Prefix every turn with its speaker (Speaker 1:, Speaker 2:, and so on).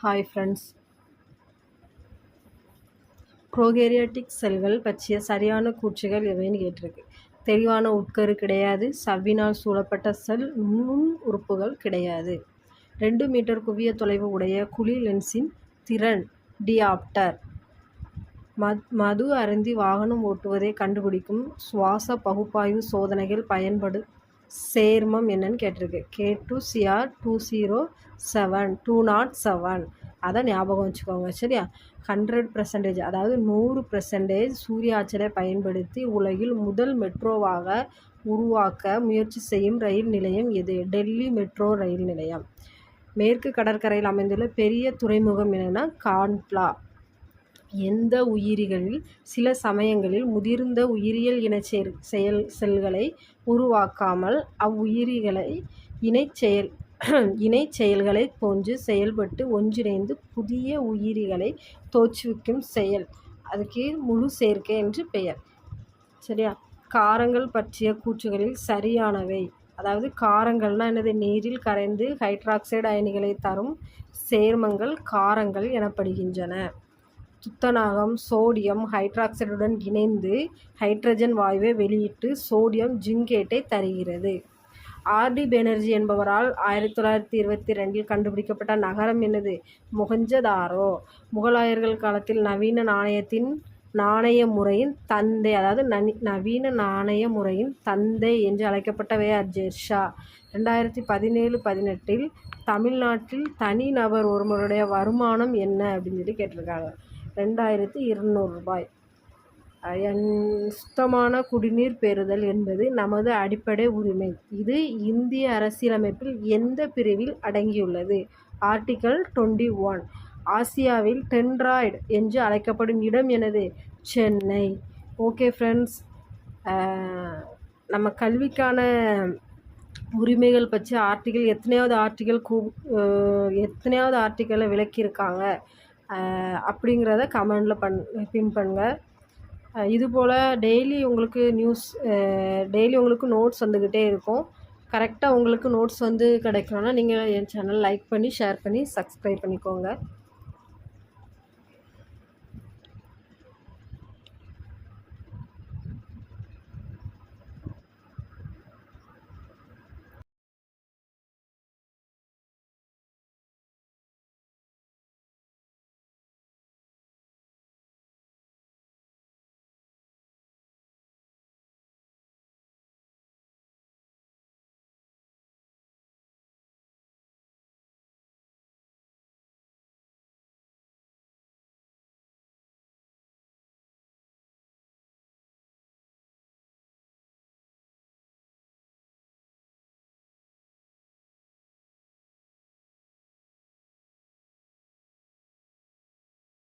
Speaker 1: Hi friends, prokaryotic செல்கள் பற்றிய சரியான கூற்றுகள் எவைன்னு கேட்டிருக்கு. தெளிவான உட்கரு கிடையாது. சவ்வினால் சூழப்பட்ட செல் நுண் உறுப்புகள் கிடையாது. 2 மீட்டர் குவிய தொலைவு உடைய குழி லென்ஸின் திறன் டியாப்டர். மது அருந்தி வாகனம் ஓட்டுவதை கண்டுபிடிக்கும் சுவாச பகுப்பாய்வு சோதனைகள் பயன்படும் சேர்மம் என்னன்னு கேட்டிருக்கு. K2CR 207 அதை ஞாபகம் வச்சுக்கோங்க, சரியா? 100%, அதாவது 100% சூரிய ஆற்றலை பயன்படுத்தி உலகில் முதல் மெட்ரோவாக உருவாக்க முயற்சி செய்யும் ரயில் நிலையம் எது? டெல்லி மெட்ரோ ரயில் நிலையம். மேற்கு கடற்கரையில் அமைந்துள்ள பெரிய துறைமுகம் என்னென்னா காண்ட்லா. எந்த உயிரிகளில் சில சமயங்களில் முதிர்ந்த உயிரியல் செல்களை உருவாக்காமல் அவ்வுயிரிகளை இணை செயல்களை போன்று செயல்பட்டு ஒன்றிணைந்து புதிய உயிரிகளை தோற்றுவிக்கும் செயல், அதுக்கு முழு சேர்க்கை என்று பெயர், சரியா? காரங்கள் பற்றிய கூற்றுகளில் சரியானவை. அதாவது காரங்கள்னால் என்னது? நீரில் கரைந்து ஹைட்ராக்சைடு அயனிகளை தரும் சேர்மங்கள் காரங்கள் எனப்படுகின்றன. துத்தநாகம் சோடியம் ஹைட்ராக்சைடுடன் இணைந்து ஹைட்ரஜன் வாயுவை வெளியிட்டு சோடியம் ஜிங்கேட்டை தருகிறது. ஆர்டி பேனர்ஜி என்பவரால் 1922 கண்டுபிடிக்கப்பட்ட நகரம் என்னது? மொஹஞ்சதாரோ. முகலாயர்கள் காலத்தில் நவீன நாணய முறையின் தந்தை, அதாவது நவீன நாணய முறையின் தந்தை என்று அழைக்கப்பட்டவை ஜெர்ஷா. 2017-18 தமிழ்நாட்டில் தனிநபர் ஒருவருடைய வருமானம் என்ன அப்படின்னு சொல்லி கேட்டிருக்காங்க. 2200 ரூபாய். சுத்தமான குடிநீர் பெறுதல் என்பது நமது அடிப்படை உரிமை. இது இந்திய அரசியலமைப்பில் எந்த பிரிவில் அடங்கியுள்ளது? ஆர்டிகல் 21. ஆசியாவில் டென்ட்ராய்டு என்று அழைக்கப்படும் இடம் எனது? சென்னை. ஓகே ஃப்ரெண்ட்ஸ், நம்ம கல்விக்கான உரிமைகள் பற்றி ஆர்டிகல் எத்தனையாவது ஆர்டிக்கலை விளக்கியிருக்காங்க அப்படிங்கிறத கமெண்டில் பின் பண்ணுங்கள். இதுபோல் டெய்லி உங்களுக்கு நோட்ஸ் வந்துக்கிட்டே இருக்கும். கரெக்டாக உங்களுக்கு நோட்ஸ் கிடைக்கணும்னா நீங்கள் என் சேனல் லைக் பண்ணி ஷேர் பண்ணி சப்ஸ்கிரைப் பண்ணிக்கோங்க.